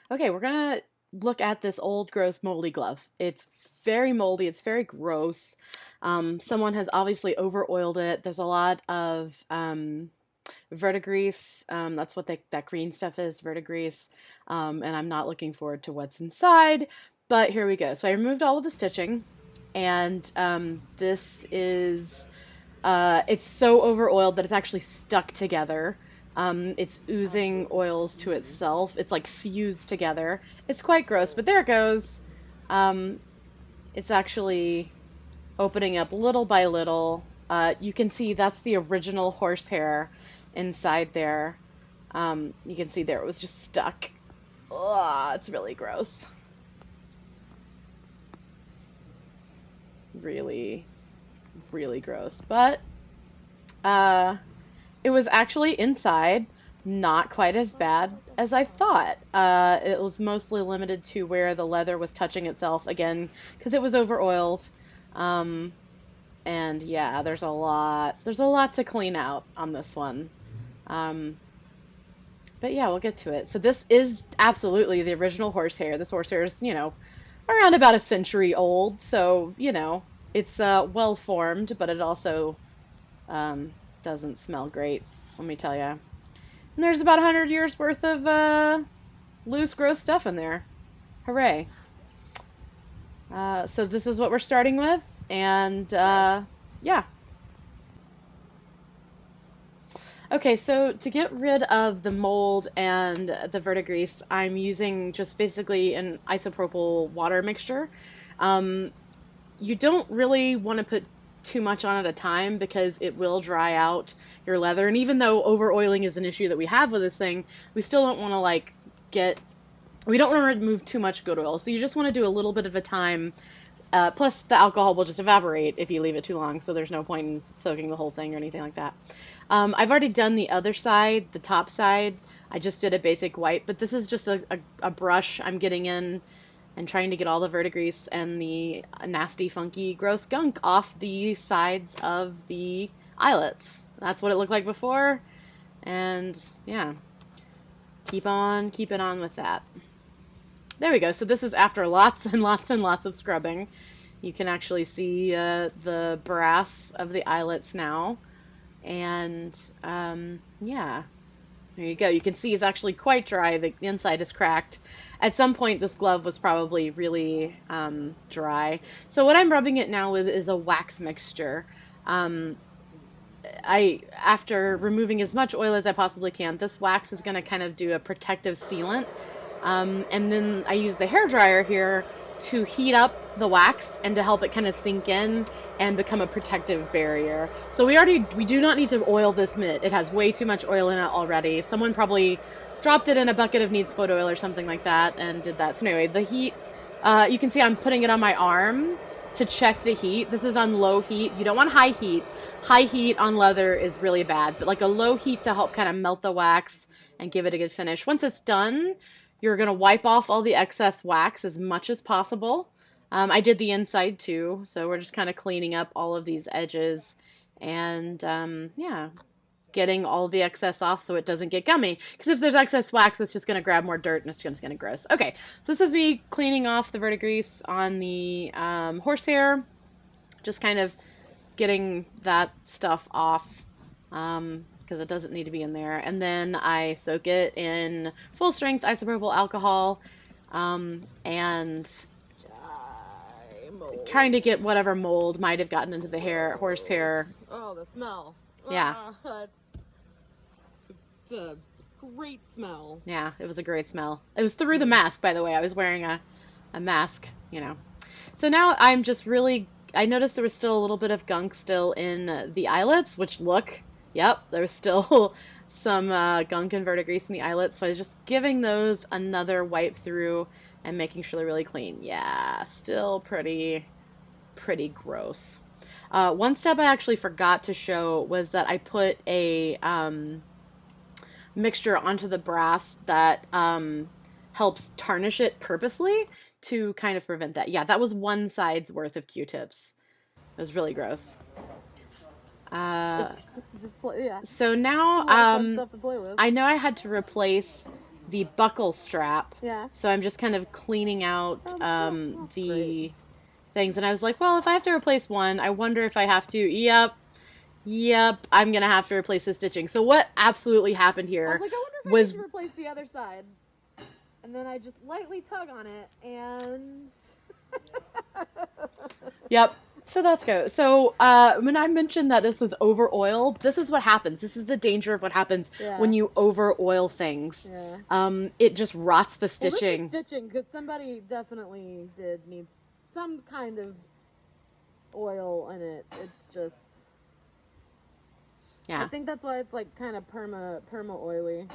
Okay, we're gonna look at this old, gross, moldy glove. It's very moldy. It's very gross. Someone has obviously over oiled it. There's a lot of verdigrease. That's what that green stuff is, verdigrease. And I'm not looking forward to what's inside. But here we go. So I removed all of the stitching, and this is it's so over oiled that it's actually stuck together. It's oozing oils to itself. It's like fused together. It's quite gross, but there it goes. Um, it's actually opening up little by little. You can see that's the original horsehair inside there. You can see there it was just stuck. Ugh, it's really gross. Really, really gross. But uh, it was actually inside, not quite as bad as I thought. It was mostly limited to where the leather was touching itself again because it was over oiled. Um, and yeah, there's a lot to clean out on this one. Um, but yeah, we'll get to it. So this is absolutely the original horsehair. This horsehair is, around about a century old. So, it's well formed, but it also um, doesn't smell great, let me tell you. And there's about 100 years worth of loose, gross stuff in there. Hooray. So this is what we're starting with. And yeah. Okay, so to get rid of the mold and the verdigrease, I'm using just basically an isopropyl water mixture. Um, you don't really want to put too much on at a time because it will dry out your leather. And even though over oiling is an issue that we have with this thing, we still don't want to get we don't want to remove too much good oil. So you just want to do a little bit of a time. Plus, the alcohol will just evaporate if you leave it too long, so there's no point in soaking the whole thing or anything like that. I've already done the other side, the top side. I just did a basic wipe, but this is just a brush I'm getting in and trying to get all the verdigrease and the nasty, funky, gross gunk off the sides of the eyelets. That's what it looked like before, and yeah, keep on keeping on with that. There we go. So this is after lots and lots and lots of scrubbing. You can actually see the brass of the eyelets now. And yeah, there you go. You can see it's actually quite dry. The inside is cracked. At some point, this glove was probably really dry. So what I'm rubbing it now with is a wax mixture. Um, After removing as much oil as I possibly can, this wax is going to kind of do a protective sealant. And then I use the hair dryer here to heat up the wax and to help it kind of sink in and become a protective barrier. So we do not need to oil this mitt. It has way too much oil in it already. Someone probably dropped it in a bucket of Needs foot oil or something like that and did that. So anyway, the heat, you can see I'm putting it on my arm to check the heat. This is on low heat. You don't want high heat. High heat on leather is really bad, but like a low heat to help kind of melt the wax and give it a good finish. Once it's done, you're going to wipe off all the excess wax as much as possible. I did the inside too, so we're just kind of cleaning up all of these edges and yeah, getting all the excess off so it doesn't get gummy. Because if there's excess wax, it's just going to grab more dirt and it's just going to gross. Okay, so this is me cleaning off the verdigrease on the horsehair, just kind of getting that stuff off. Because it doesn't need to be in there. And then I soak it in full strength isopropyl alcohol, and trying to get whatever mold might have gotten into the horsehair. Oh, the smell. Yeah. It's a great smell. Yeah, it was a great smell. It was through the mask, by the way. I was wearing a mask, So now I'm just really, I noticed there was still a little bit of gunk still in the eyelets, which yep, there was still some gunk and verdigrease in the eyelets, so I was just giving those another wipe through and making sure they're really clean. Yeah, still pretty gross. One step I actually forgot to show was that I put a mixture onto the brass that helps tarnish it purposely to kind of prevent that. Yeah, that was one side's worth of Q-tips. It was really gross. Yeah. So now, Stuff to play with. I know I had to replace the buckle strap. Yeah. So I'm just kind of cleaning out the great. things. And I was like, well, if I have to replace one, I wonder if I have to. Yep, I'm going to have to replace the stitching. So what absolutely happened I here was like, I wonder if I was... need to replace the other side. And then I just lightly tug on it, and... Yep. So that's good. So when I mentioned that this was over oiled, this is what happens. This is the danger of what happens when you over oil things. Yeah. It just rots the stitching. Well, this is stitching, because somebody definitely did need some kind of oil in it. It's just... Yeah. I think that's why it's like kind of perma oily.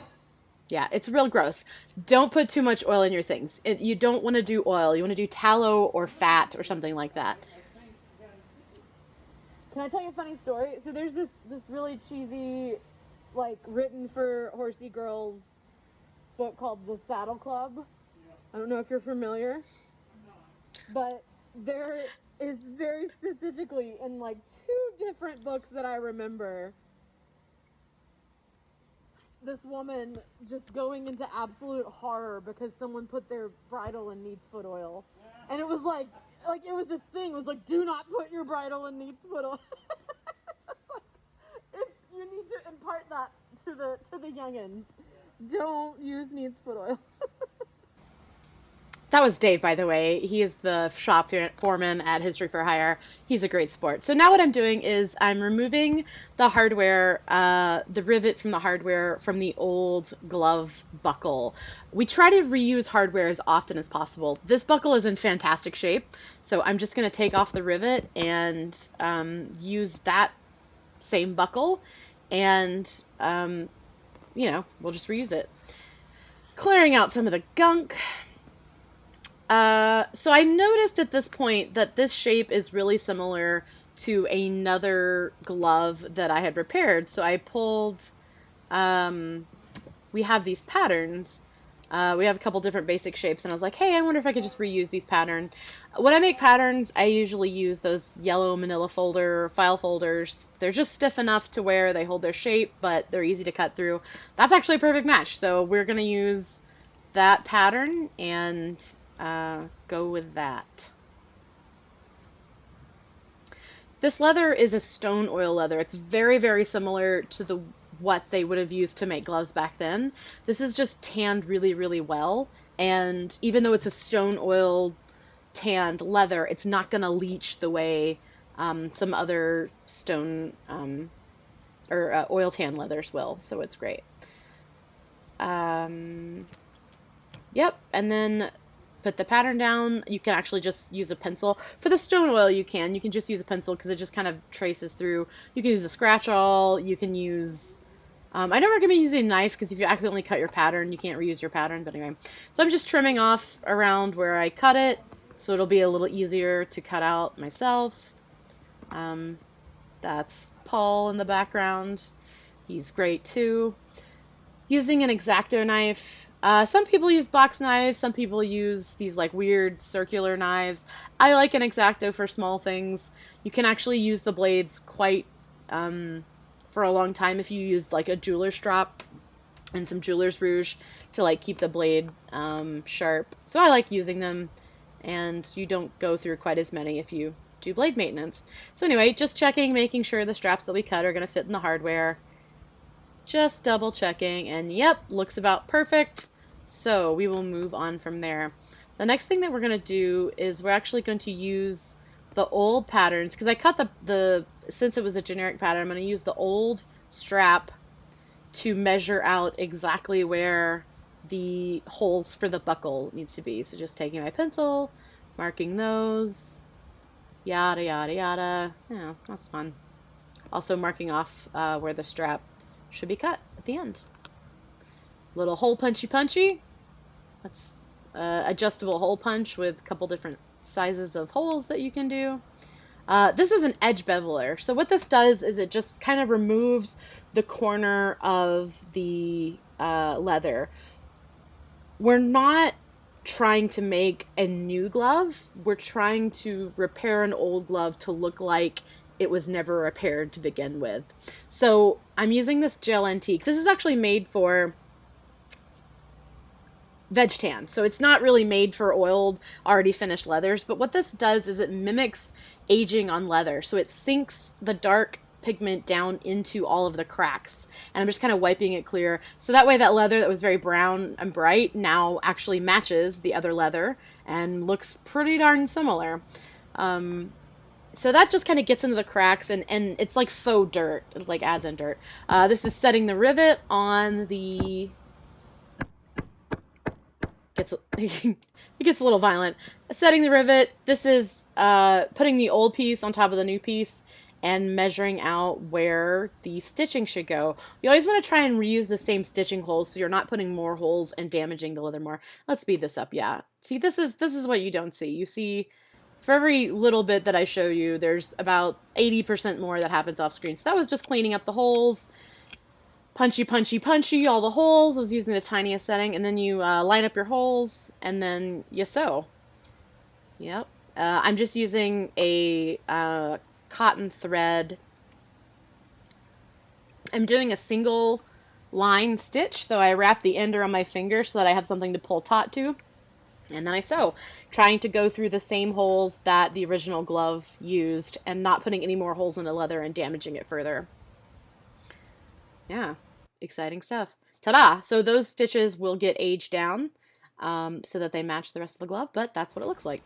Yeah, it's real gross. Don't put too much oil in your things. You don't want to do oil. You want to do tallow or fat or something like that. Can I tell you a funny story? So there's this really cheesy, like, written for horsey girls book called The Saddle Club. I don't know if you're familiar. But there is very specifically in like 2 different books that I remember, this woman just going into absolute horror because someone put their bridle in neat's foot oil. And it was like it was a thing. It was like, do not put your bridle in neat's foot oil. If you need to impart that to the youngins, don't use neat's foot oil. That was Dave, by the way. He is the shop foreman at History for Hire. He's a great sport. So now what I'm doing is I'm removing the hardware, the rivet from the hardware from the old glove buckle. We try to reuse hardware as often as possible. This buckle is in fantastic shape, so I'm just going to take off the rivet and use that same buckle, and we'll just reuse it. Clearing out some of the gunk. So I noticed at this point that this shape is really similar to another glove that I had repaired. So I pulled, we have these patterns. We have a couple different basic shapes, and I was like, hey, I wonder if I could just reuse these patterns. When I make patterns, I usually use those yellow manila file folders. They're just stiff enough to where they hold their shape, but they're easy to cut through. That's actually a perfect match. So we're going to use that pattern and go with that. This leather is a stone oil leather. It's very, very similar to what they would have used to make gloves back then. This is just tanned really, really well. And even though it's a stone oil tanned leather, it's not going to leach the way some other stone or oil tan leathers will. So it's great. Yep. And then put the pattern down. You can actually just use a pencil. For the stone oil, you can just use a pencil because it just kind of traces through. You can use a scratch awl. You can use... I don't recommend using a knife because if you accidentally cut your pattern, you can't reuse your pattern. But anyway, so I'm just trimming off around where I cut it, so it'll be a little easier to cut out myself. That's Paul in the background. He's great too. Using an X-Acto knife. Some people use box knives. Some people use these like weird circular knives. I like an X-Acto for small things. You can actually use the blades quite for a long time if you use like a jeweler's strap and some jeweler's rouge to like keep the blade sharp. So I like using them, and you don't go through quite as many if you do blade maintenance. So anyway, just checking, making sure the straps that we cut are going to fit in the hardware. Just double checking, and yep, looks about perfect. So we will move on from there. The next thing that we're going to do is we're actually going to use the old patterns, because I cut since it was a generic pattern, I'm going to use the old strap to measure out exactly where the holes for the buckle needs to be. So just taking my pencil, marking those, yada, yada, yada. Yeah, that's fun. Also marking off where the strap should be cut at the end. Little hole punchy. That's adjustable hole punch with a couple different sizes of holes that you can do. This is an edge beveler. So what this does is it just kind of removes the corner of the leather. We're not trying to make a new glove. We're trying to repair an old glove to look like it was never repaired to begin with. So I'm using this gel antique. This is actually made for veg tan. So it's not really made for oiled, already finished leathers. But what this does is it mimics aging on leather. So it sinks the dark pigment down into all of the cracks. And I'm just kind of wiping it clear. So that way that leather that was very brown and bright now actually matches the other leather and looks pretty darn similar. So that just kind of gets into the cracks, and it's like faux dirt. It like adds in dirt. This is setting the rivet on the... it gets a little violent. Setting the rivet. This is putting the old piece on top of the new piece and measuring out where the stitching should go. You always want to try and reuse the same stitching holes so you're not putting more holes and damaging the leather more. Let's speed this up. Yeah. See, this is what you don't see. You see, for every little bit that I show you, there's about 80% more that happens off screen. So that was just cleaning up the holes. Punchy, punchy, punchy, all the holes. I was using the tiniest setting. And then you line up your holes, and then you sew. Yep. I'm just using a cotton thread. I'm doing a single line stitch, so I wrap the end around my finger so that I have something to pull taut to. And then I sew, trying to go through the same holes that the original glove used and not putting any more holes in the leather and damaging it further. Yeah, exciting stuff. Ta-da! So those stitches will get aged down so that they match the rest of the glove, but that's what it looks like.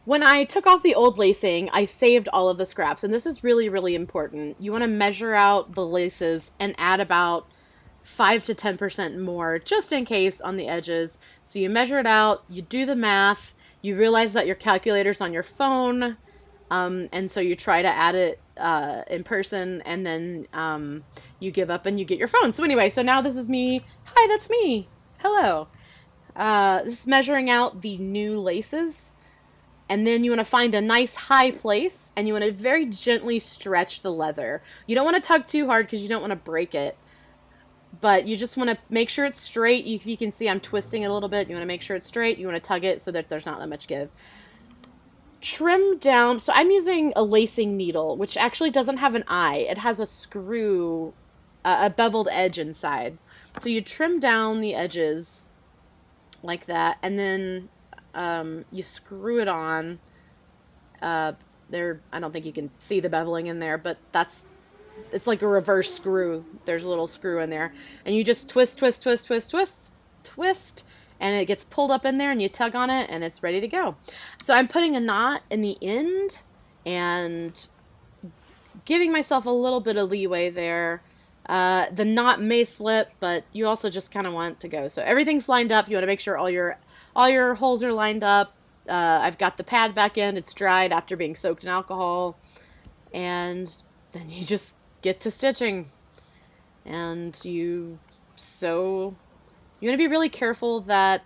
When I took off the old lacing, I saved all of the scraps, and this is really, really important. You want to measure out the laces and add about 5 to 10% more just in case on the edges. So you measure it out, you do the math, you realize that your calculator's on your phone, and so you try to add it in person, and then you give up and you get your phone. So anyway, so now this is me. Hi, that's me. Hello. This is measuring out the new laces. And then you want to find a nice high place, and you want to very gently stretch the leather. You don't want to tug too hard because you don't want to break it. But you just want to make sure it's straight. If you can see, I'm twisting it a little bit. You want to make sure it's straight. You want to tug it so that there's not that much give. Trim down. So I'm using a lacing needle, which actually doesn't have an eye. It has a screw, a beveled edge inside. So you trim down the edges like that, and then you screw it on. There, I don't think you can see the beveling in there, but it's like a reverse screw. There's a little screw in there, and you just twist, twist, twist, twist, twist, twist, and it gets pulled up in there, and you tug on it, and it's ready to go. So I'm putting a knot in the end and giving myself a little bit of leeway there. The knot may slip, but you also just kind of want it to go. So everything's lined up. You want to make sure all your holes are lined up. I've got the pad back in. It's dried after being soaked in alcohol, and then you just get to stitching, and you sew. You want to be really careful that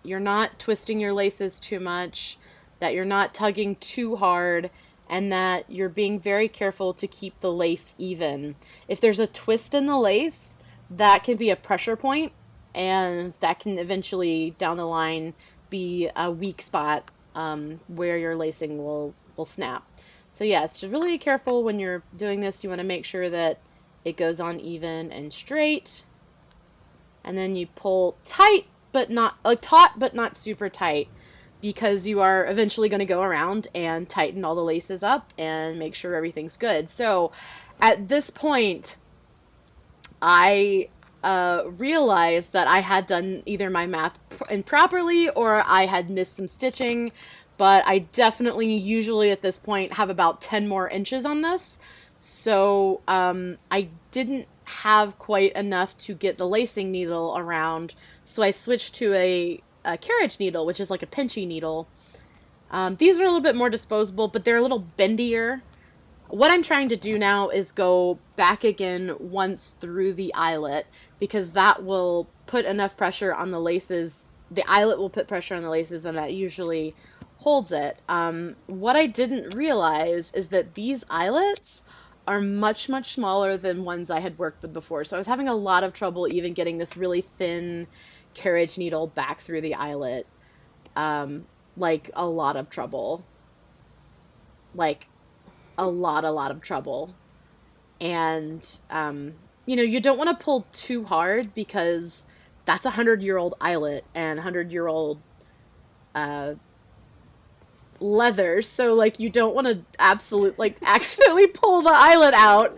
you're not twisting your laces too much, that you're not tugging too hard, and that you're being very careful to keep the lace even. If there's a twist in the lace, that can be a pressure point, and that can eventually down the line be a weak spot where your lacing will snap. So yeah, it's just really careful when you're doing this. You want to make sure that it goes on even and straight. And then you pull tight, but not taut, but not super tight, because you are eventually going to go around and tighten all the laces up and make sure everything's good. So at this point, I realized that I had done either my math improperly or I had missed some stitching. But I definitely usually at this point have about 10 more inches on this. So I didn't have quite enough to get the lacing needle around. So I switched to a carriage needle, which is like a pinchy needle. These are a little bit more disposable, but they're a little bendier. What I'm trying to do now is go back again once through the eyelet, because that will put enough pressure on the laces. The eyelet will put pressure on the laces, and that usually holds it. What I didn't realize is that these eyelets are much, much smaller than ones I had worked with before. So I was having a lot of trouble even getting this really thin carriage needle back through the eyelet. Like a lot of trouble. Like a lot of trouble. And, you don't want to pull too hard, because that's 100-year-old eyelet and 100-year-old uh, leathers. So like you don't want to accidentally pull the eyelet out.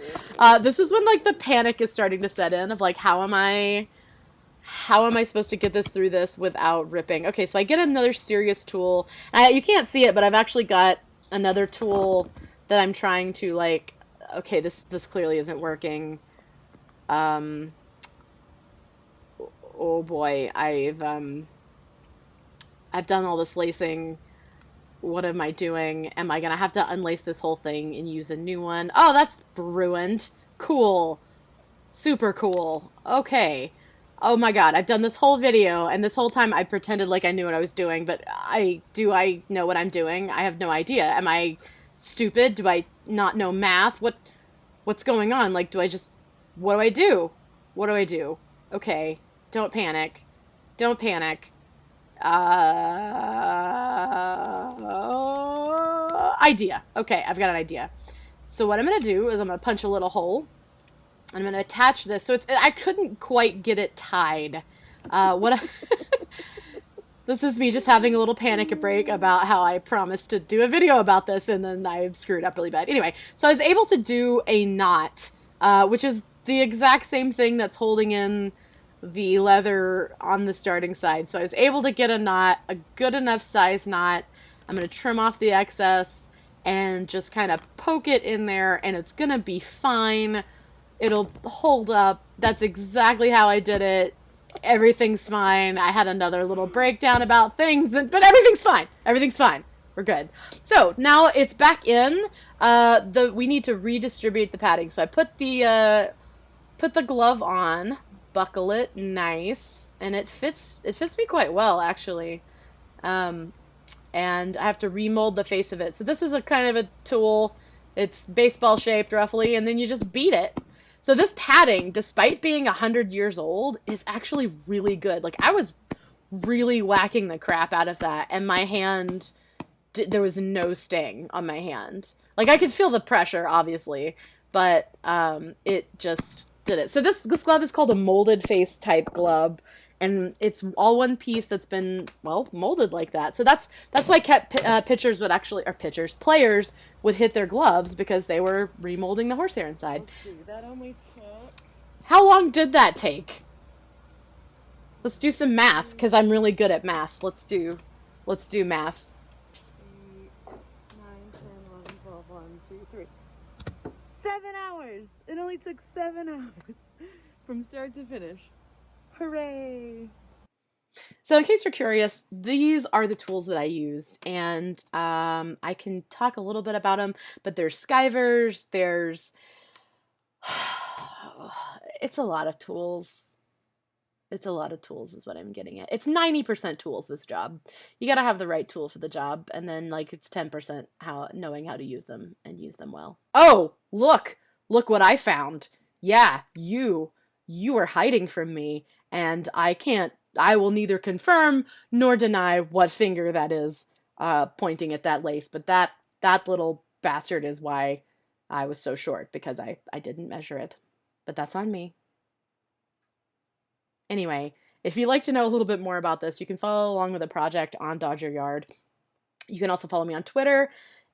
This is when like the panic is starting to set in of like how am I supposed to get this through this without ripping? Okay, so I get another serious tool. You can't see it, but I've actually got another tool that I'm trying to like. Okay, this clearly isn't working. Oh boy, I've done all this lacing. What am I doing? Am I gonna have to unlace this whole thing and use a new one? Oh, that's ruined. Cool. Super cool. Okay. Oh my god, I've done this whole video, and this whole time I pretended like I knew what I was doing, but I know what I'm doing? I have no idea. Am I stupid? Do I not know math? What's going on? Like, what do I do? What do I do? Okay, don't panic. Don't panic. Idea. Okay, I've got an idea. So what I'm going to do is I'm going to punch a little hole. I'm going to attach this. So I couldn't quite get it tied. This is me just having a little panic break about how I promised to do a video about this, and then I screwed up really bad. Anyway, so I was able to do a knot, which is the exact same thing that's holding in the leather on the starting side. So I was able to get a knot, a good enough size knot. I'm going to trim off the excess and just kind of poke it in there, and it's going to be fine. It'll hold up. That's exactly how I did it. Everything's fine. I had another little breakdown about things, but everything's fine. Everything's fine. We're good. So now it's back in. We need to redistribute the padding. So I put the glove on, buckle it, nice, and it fits me quite well actually. And I have to remold the face of it. So this is a kind of a tool. It's baseball shaped roughly, and then you just beat it. So this padding, despite being 100 years old, is actually really good. Like, I was really whacking the crap out of that, and my hand, there was no sting on my hand. Like, I could feel the pressure, obviously, but it just did it. So this glove is called a molded face type glove, and it's all one piece that's been, well, molded like that. So that's why I kept players would hit their gloves, because they were remolding the horsehair inside. Let's see, that only took... How long did that take? Let's do some math, because I'm really good at math. Let's do math. 8, 9, 10, 11, 12, 1, 2, 3. 7 hours! It only took 7 hours from start to finish. Hooray! So in case you're curious, these are the tools that I used, and I can talk a little bit about them, but there's skivers, it's a lot of tools. It's a lot of tools is what I'm getting at. It's 90% tools, this job. You gotta have the right tool for the job, and then like it's 10% knowing how to use them and use them well. Oh, look what I found. Yeah, you are hiding from me, and I will neither confirm nor deny what finger that is pointing at that lace, but that little bastard is why I was so short, because I didn't measure it. But that's on me. Anyway, if you'd like to know a little bit more about this, you can follow along with the project on Dodger Yard. You can also follow me on Twitter,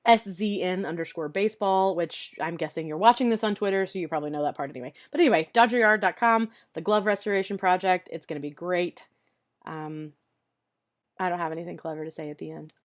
SZN_baseball, which I'm guessing you're watching this on Twitter, so you probably know that part anyway. But anyway, DodgerYard.com, the glove restoration project. It's going to be great. I don't have anything clever to say at the end.